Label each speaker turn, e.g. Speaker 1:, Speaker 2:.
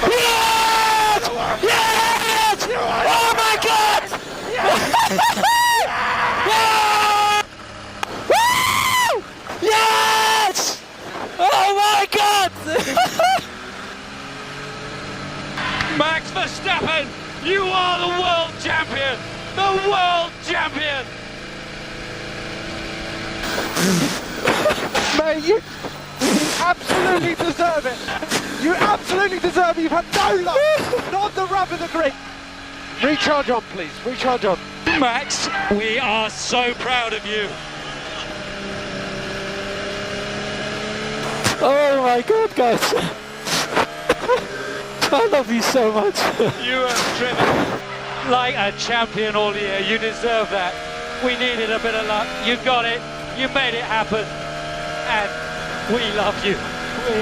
Speaker 1: Yes! Yes! Oh my God! Yes! Woo! Yes! Oh my God!
Speaker 2: Max Verstappen, you are the world champion! The world champion!
Speaker 3: Mate, you absolutely deserve it. You absolutely deserve it. You've had no luck. Not the rub of the grip. Recharge on, please. Recharge on.
Speaker 2: Max, we are so proud of you.
Speaker 1: Oh my God, guys! I love you so much.
Speaker 2: You have driven like a champion all year. You deserve that. We needed a bit of luck. You got it. You made it happen. And we love you. We